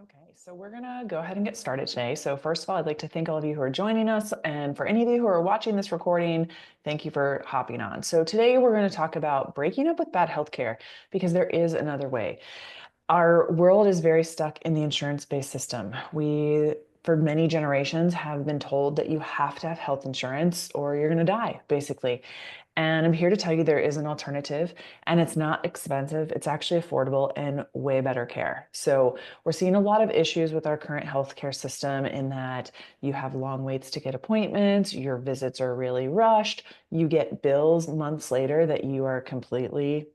Okay, so we're gonna go ahead and get started today. So first of all, I'd like to thank all of you who are joining us. And for any of you who are watching this recording, thank you for hopping on. So today we're going to talk about breaking up with bad healthcare because there is another way. Our world is very stuck in the insurance-based system. We, for many generations, have been told that you have to have health insurance or you're going to die, basically. And I'm here to tell you there is an alternative, and it's not expensive. It's actually affordable and way better care. So we're seeing a lot of issues with our current healthcare system in that you have long waits to get appointments, your visits are really rushed, you get bills months later that you are completely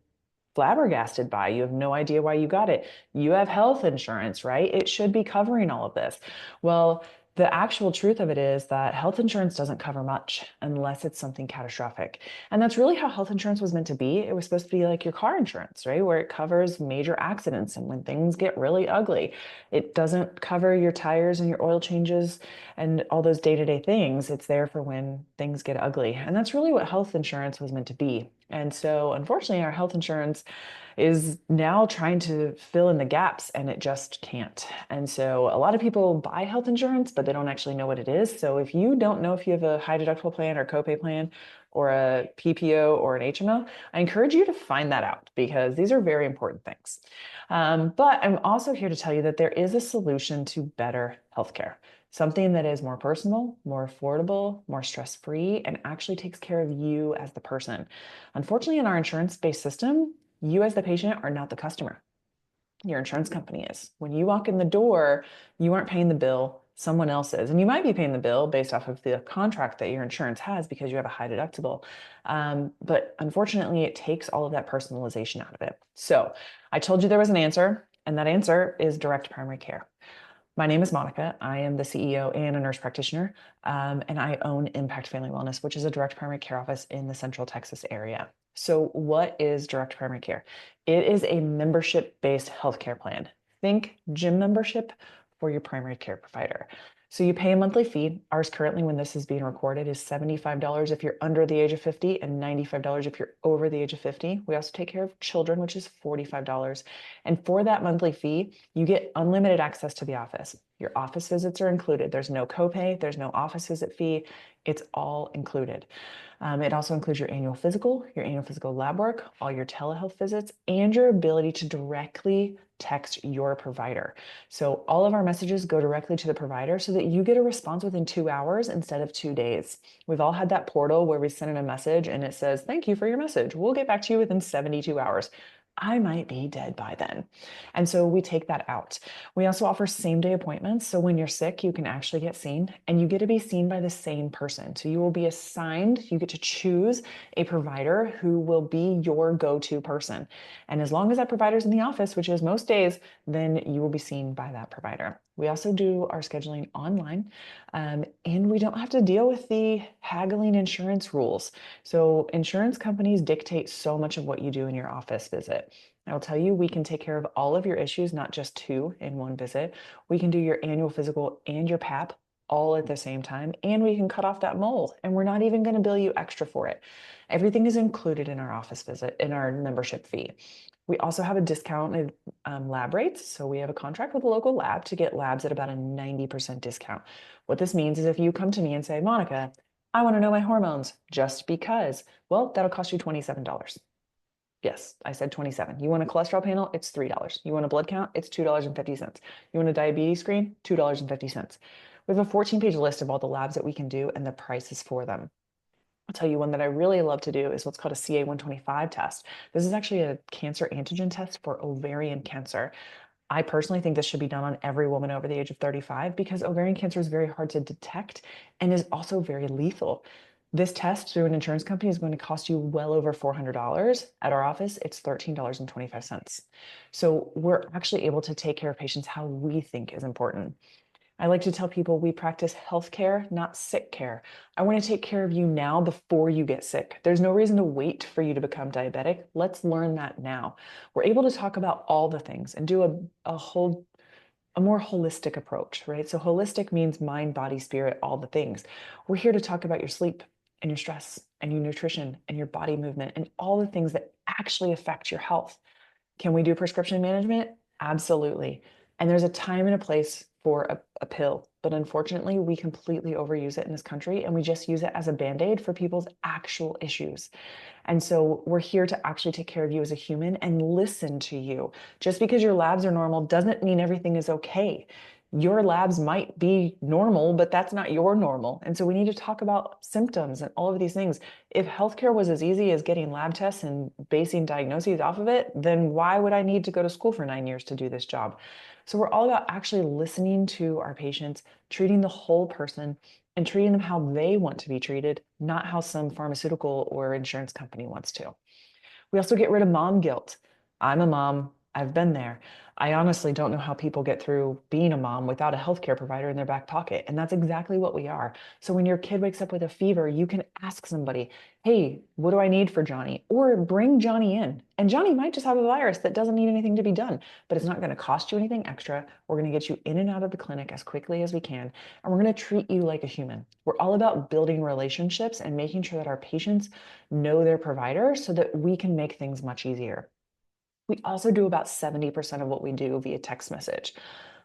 flabbergasted by. You have no idea why you got it. You have health insurance, right? It should be covering all of this. Well, the actual truth of it is that health insurance doesn't cover much unless it's something catastrophic. And that's really how health insurance was meant to be. It was supposed to be like your car insurance, right? Where it covers major accidents and when things get really ugly. It doesn't cover your tires and your oil changes and all those day-to-day things. It's there for when things get ugly. And that's really what health insurance was meant to be. And so, unfortunately, our health insurance is now trying to fill in the gaps and it just can't. And so, a lot of people buy health insurance, but they don't actually know what it is. So, if you don't know if you have a high deductible plan or copay plan or a PPO or an HMO, I encourage you to find that out because these are very important things. But I'm also here to tell you that there is a solution to better healthcare. Something that is more personal, more affordable, more stress-free, and actually takes care of you as the person. Unfortunately, in our insurance-based system, you as the patient are not the customer. Your insurance company is. When you walk in the door, you aren't paying the bill, someone else is. And you might be paying the bill based off of the contract that your insurance has because you have a high deductible. But unfortunately, it takes all of that personalization out of it. So I told you there was an answer, and that answer is direct primary care. My name is Monica. I am the CEO and a nurse practitioner, and I own Impact Family Wellness, which is a direct primary care office in the Central Texas area. So, what is direct primary care? It is a membership-based healthcare plan. Think gym membership for your primary care provider. So you pay a monthly fee. Ours currently, when this is being recorded, is $75 if you're under the age of 50 and $95 if you're over the age of 50. We also take care of children, which is $45. And for that monthly fee, you get unlimited access to the office. Your office visits are included. There's no copay, there's no office visit fee. It's all included. It also includes your annual physical lab work, all your telehealth visits, and your ability to directly text your provider. So all of our messages go directly to the provider so that you get a response within 2 hours instead of 2 days. We've all had that portal where we send in a message and it says, "Thank you for your message. We'll get back to you within 72 hours." I might be dead by then. And so we take that out. We also offer same day appointments. So when you're sick, you can actually get seen and you get to be seen by the same person. So you will be assigned, you get to choose a provider who will be your go-to person. And as long as that provider's in the office, which is most days, then you will be seen by that provider. We also do our scheduling online, and we don't have to deal with the haggling insurance rules. So insurance companies dictate so much of what you do in your office visit. I will tell you, we can take care of all of your issues, not just two in one visit. We can do your annual physical and your PAP all at the same time, and we can cut off that mole, and we're not even going to bill you extra for it. Everything is included in our office visit, in our membership fee. We also have a discounted lab rates. So we have a contract with a local lab to get labs at about a 90% discount. What this means is if you come to me and say, "Monica, I want to know my hormones just because," well, that'll cost you $27. Yes, I said 27. You want a cholesterol panel? It's $3. You want a blood count? It's $2.50. You want a diabetes screen? $2.50. We have a 14-page list of all the labs that we can do and the prices for them. I'll tell you one that I really love to do is what's called a CA-125 test. This is actually a cancer antigen test for ovarian cancer. I personally think this should be done on every woman over the age of 35 because ovarian cancer is very hard to detect and is also very lethal. This test through an insurance company is going to cost you well over $400. At our office, it's $13.25. So we're actually able to take care of patients how we think is important. I like to tell people we practice healthcare, not sick care. I want to take care of you now before you get sick. There's no reason to wait for you to become diabetic. Let's learn that now. We're able to talk about all the things and do a more holistic approach, right? So holistic means mind, body, spirit, all the things. We're here to talk about your sleep and your stress and your nutrition and your body movement and all the things that actually affect your health. Can we do prescription management? Absolutely. And there's a time and a place for a pill. But unfortunately, we completely overuse it in this country and we just use it as a band-aid for people's actual issues. And so we're here to actually take care of you as a human and listen to you. Just because your labs are normal doesn't mean everything is okay. Your labs might be normal, but that's not your normal. And so we need to talk about symptoms and all of these things. If healthcare was as easy as getting lab tests and basing diagnoses off of it, then why would I need to go to school for 9 years to do this job? So we're all about actually listening to our patients, treating the whole person, and treating them how they want to be treated, not how some pharmaceutical or insurance company wants to. We also get rid of mom guilt. I'm a mom. I've been there. I honestly don't know how people get through being a mom without a healthcare provider in their back pocket. And that's exactly what we are. So when your kid wakes up with a fever, you can ask somebody, hey, what do I need for Johnny? Or bring Johnny in. And Johnny might just have a virus that doesn't need anything to be done, but it's not going to cost you anything extra. We're going to get you in and out of the clinic as quickly as we can. And we're going to treat you like a human. We're all about building relationships and making sure that our patients know their provider so that we can make things much easier. We also do about 70% of what we do via text message.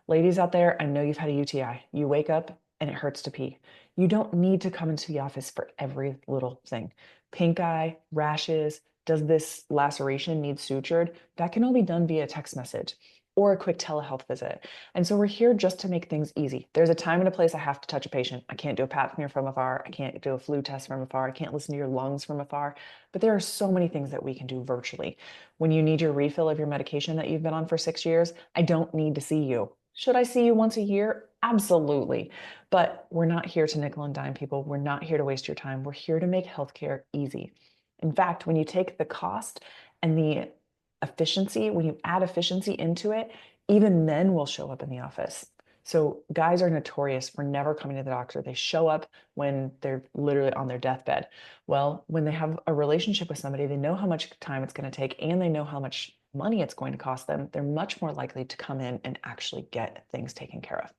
Ladies out there, I know you've had a UTI. You wake up and it hurts to pee. You don't need to come into the office for every little thing. Pink eye, rashes, does this laceration need sutured? That can all be done via text message or a quick telehealth visit. And so we're here just to make things easy. There's a time and a place I have to touch a patient. I can't do a pap smear from afar. I can't do a flu test from afar. I can't listen to your lungs from afar. But there are so many things that we can do virtually. When you need your refill of your medication that you've been on for 6 years, I don't need to see you. Should I see you once a year? Absolutely. But we're not here to nickel and dime people. We're not here to waste your time. We're here to make healthcare easy. In fact, when you take the cost and the efficiency, when you add efficiency into it, even men will show up in the office. So guys are notorious for never coming to the doctor. They show up when they're literally on their deathbed. Well, when they have a relationship with somebody, they know how much time it's going to take and they know how much money it's going to cost them. They're much more likely to come in and actually get things taken care of.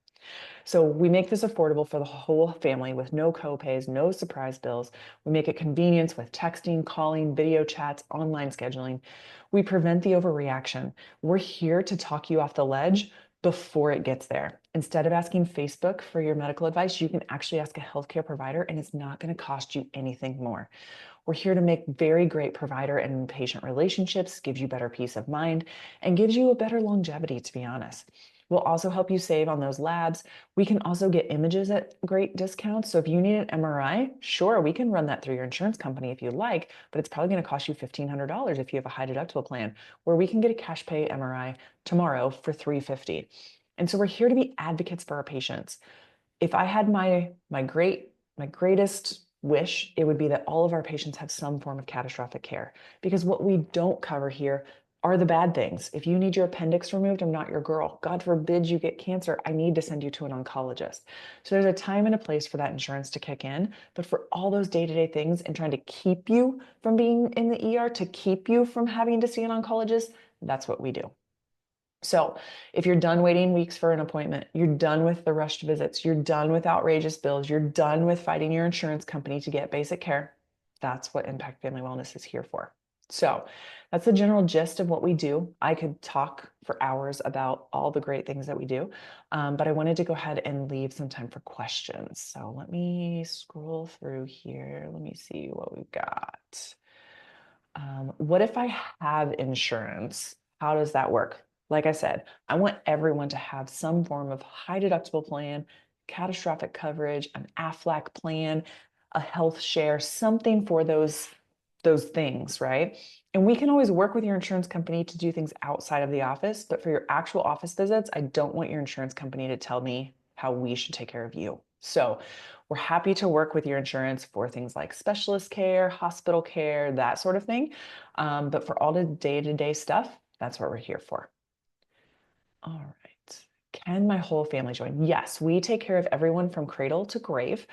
So we make this affordable for the whole family with no copays, no surprise bills. We make it convenience with texting, calling, video chats, online scheduling. We prevent the overreaction. We're here to talk you off the ledge before it gets there. Instead of asking Facebook for your medical advice, you can actually ask a healthcare provider and it's not going to cost you anything more. We're here to make very great provider and patient relationships, gives you better peace of mind, and gives you a better longevity, to be honest. We'll also help you save on those labs. We can also get images at great discounts. So if you need an MRI, sure, we can run that through your insurance company if you like, but it's probably going to cost you $1,500 if you have a high deductible plan, where we can get a cash pay MRI tomorrow for $350. And so we're here to be advocates for our patients. If I had my greatest wish, it would be that all of our patients have some form of catastrophic care, because what we don't cover here are the bad things. If you need your appendix removed, I'm not your girl. God forbid you get cancer, I need to send you to an oncologist. So there's a time and a place for that insurance to kick in, but for all those day-to-day things and trying to keep you from being in the ER, to keep you from having to see an oncologist, that's what we do. So if you're done waiting weeks for an appointment, you're done with the rushed visits, you're done with outrageous bills, you're done with fighting your insurance company to get basic care, that's what Impact Family Wellness is here for. So that's the general gist of what we do. I could talk for hours about all the great things that we do, but I wanted to go ahead and leave some time for questions. So let me scroll through here. Let me see what we've got. What if I have insurance? How does that work? Like I said, I want everyone to have some form of high deductible plan, catastrophic coverage, an AFLAC plan, a health share, something for those things, right? And we can always work with your insurance company to do things outside of the office, but for your actual office visits, I don't want your insurance company to tell me how we should take care of you. So we're happy to work with your insurance for things like specialist care, hospital care, that sort of thing. But for all the day-to-day stuff, that's what we're here for. All right. Can my whole family join? Yes, we take care of everyone from cradle to grave.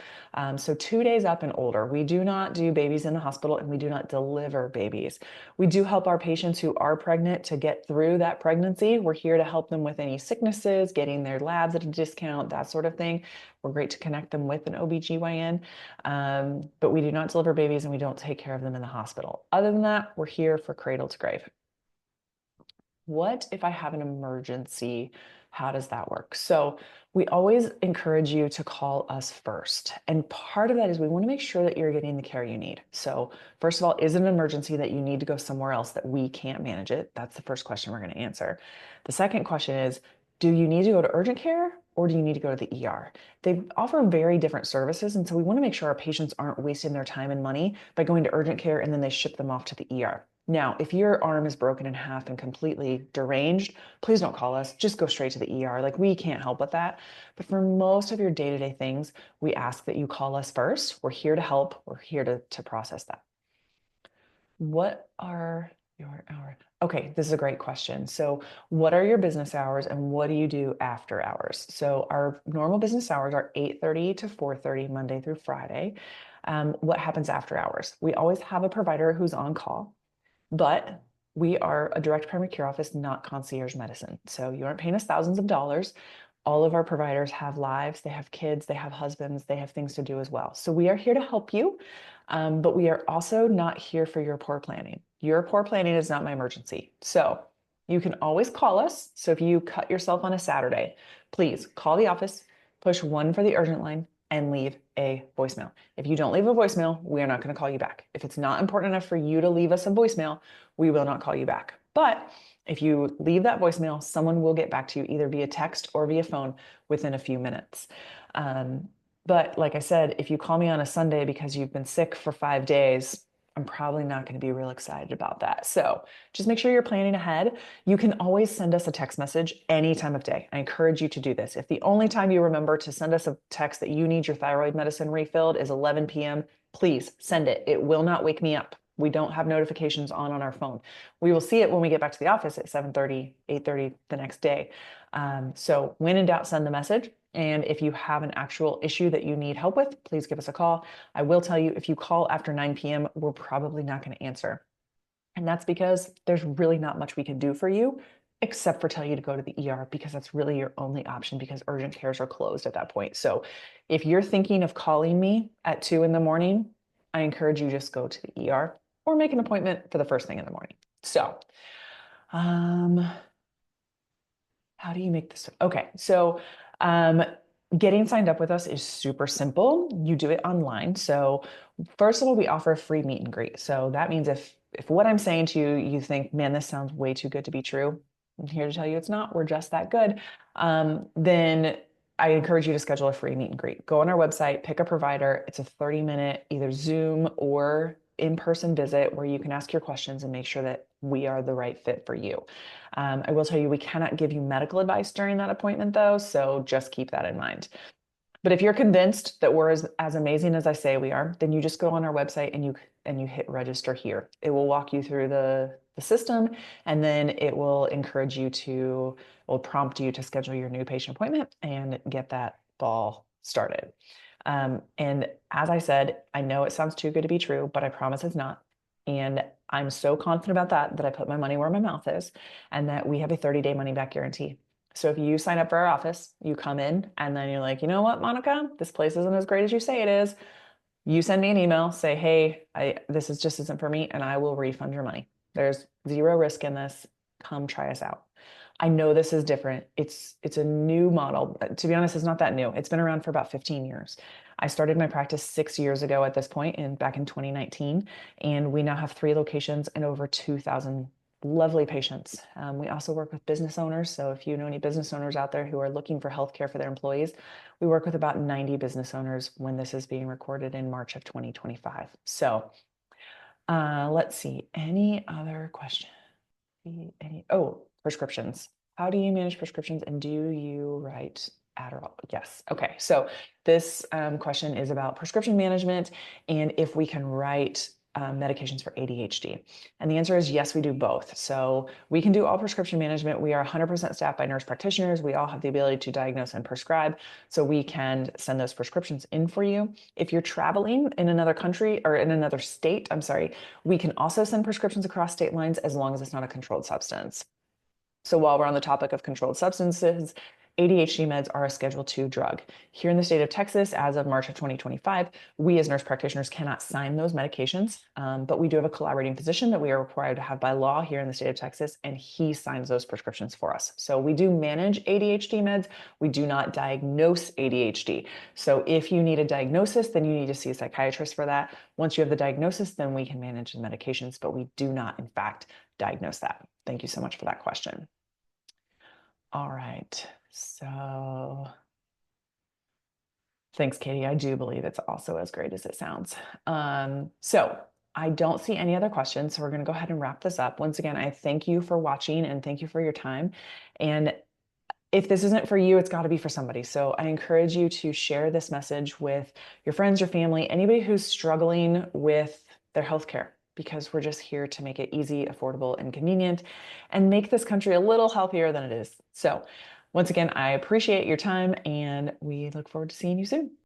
So 2 days up and older. We do not do babies in the hospital and we do not deliver babies. We do help our patients who are pregnant to get through that pregnancy. We're here to help them with any sicknesses, getting their labs at a discount, that sort of thing. We're great to connect them with an OB/GYN, but we do not deliver babies and we don't take care of them in the hospital. Other than that, we're here for cradle to grave. What if I have an emergency? How does that work? So we always encourage you to call us first. And part of that is we want to make sure that you're getting the care you need. So first of all, is it an emergency that you need to go somewhere else that we can't manage it? That's the first question we're going to answer. The second question is, do you need to go to urgent care or do you need to go to the ER? They offer very different services. And so we want to make sure our patients aren't wasting their time and money by going to urgent care and then they ship them off to the ER. Now, if your arm is broken in half and completely deranged, please don't call us. Just go straight to the ER. Like, we can't help with that. But for most of your day-to-day things, we ask that you call us first. We're here to help. We're here to process that. What are your hours? Okay, this is a great question. So, what are your business hours and what do you do after hours? So, our normal business hours are 8:30 to 4:30 Monday through Friday. What happens after hours? We always have a provider who's on call. But we are a direct primary care office, not concierge medicine. So you aren't paying us thousands of dollars. All of our providers have lives, they have kids, they have husbands, they have things to do as well. So we are here to help you, but we are also not here for your poor planning. Your poor planning is not my emergency. So you can always call us. So if you cut yourself on a Saturday, please call the office, push 1 for the urgent line, and leave a voicemail. If you don't leave a voicemail, we are not going to call you back. If it's not important enough for you to leave us a voicemail, we will not call you back. But if you leave that voicemail, someone will get back to you either via text or via phone within a few minutes. But like I said, if you call me on a Sunday because you've been sick for 5 days, I'm probably not going to be real excited about that. So just make sure you're planning ahead. You can always send us a text message any time of day. I encourage you to do this. If the only time you remember to send us a text that you need your thyroid medicine refilled is 11 p.m., please send it. It will not wake me up. We don't have notifications on our phone. We will see it when we get back to the office at 7:30, 8:30 the next day. So when in doubt, send the message. And if you have an actual issue that you need help with, please give us a call. I will tell you, if you call after 9 p.m., we're probably not going to answer. And that's because there's really not much we can do for you except for tell you to go to the ER because that's really your only option because urgent cares are closed at that point. So if you're thinking of calling me at 2 in the morning, I encourage you just go to the ER or make an appointment for the first thing in the morning. So, how do you make this? Okay, so getting signed up with us is super simple. You do it online. So first of all, we offer a free meet and greet. So that means if what I'm saying to you, you think, man, this sounds way too good to be true, I'm here to tell you it's not. We're just that good. Then I encourage you to schedule a free meet and greet. Go on our website, pick a provider. It's a 30-minute either Zoom or in-person visit where you can ask your questions and make sure that we are the right fit for you. I will tell you, we cannot give you medical advice during that appointment though, so just keep that in mind. But if you're convinced that we're as amazing as I say we are, then you just go on our website and you hit register here. It will walk you through the system and then it will encourage you to, will prompt you to schedule your new patient appointment and get that ball started. And as I said, I know it sounds too good to be true, but I promise it's not. And I'm so confident about that I put my money where my mouth is and that we have a 30-day money back guarantee. So if you sign up for our office, you come in and then you're like, you know what, Monica, this place isn't as great as you say it is. You send me an email, say, hey, this just isn't for me, and I will refund your money. There's zero risk in this. Come try us out. I know this is different. It's a new model. To be honest, it's not that new. It's been around for about 15 years. I started my practice 6 years ago at this point, back in 2019, and we now have 3 locations and over 2,000 lovely patients. We also work with business owners. So if you know any business owners out there who are looking for healthcare for their employees, we work with about 90 business owners when this is being recorded in March of 2025. So let's see, any other question? Prescriptions. How do you manage prescriptions and do you write Adderall? Yes. Okay. So this question is about prescription management and if we can write medications for ADHD. And the answer is yes, we do both. So we can do all prescription management. We are 100% staffed by nurse practitioners. We all have the ability to diagnose and prescribe. So we can send those prescriptions in for you. If you're traveling in another country or in another state, we can also send prescriptions across state lines as long as it's not a controlled substance. So while we're on the topic of controlled substances, ADHD meds are a Schedule II drug. Here in the state of Texas, as of March of 2025, we as nurse practitioners cannot sign those medications, but we do have a collaborating physician that we are required to have by law here in the state of Texas, and he signs those prescriptions for us. So we do manage ADHD meds. We do not diagnose ADHD. So if you need a diagnosis, then you need to see a psychiatrist for that. Once you have the diagnosis, then we can manage the medications, but we do not, in fact, diagnose that. Thank you so much for that question. All right. So thanks, Katie. I do believe it's also as great as it sounds. So I don't see any other questions. So we're going to go ahead and wrap this up. Once again, I thank you for watching and thank you for your time. And if this isn't for you, it's got to be for somebody. So I encourage you to share this message with your friends, your family, anybody who's struggling with their healthcare, because we're just here to make it easy, affordable, and convenient and make this country a little healthier than it is. So once again, I appreciate your time and we look forward to seeing you soon.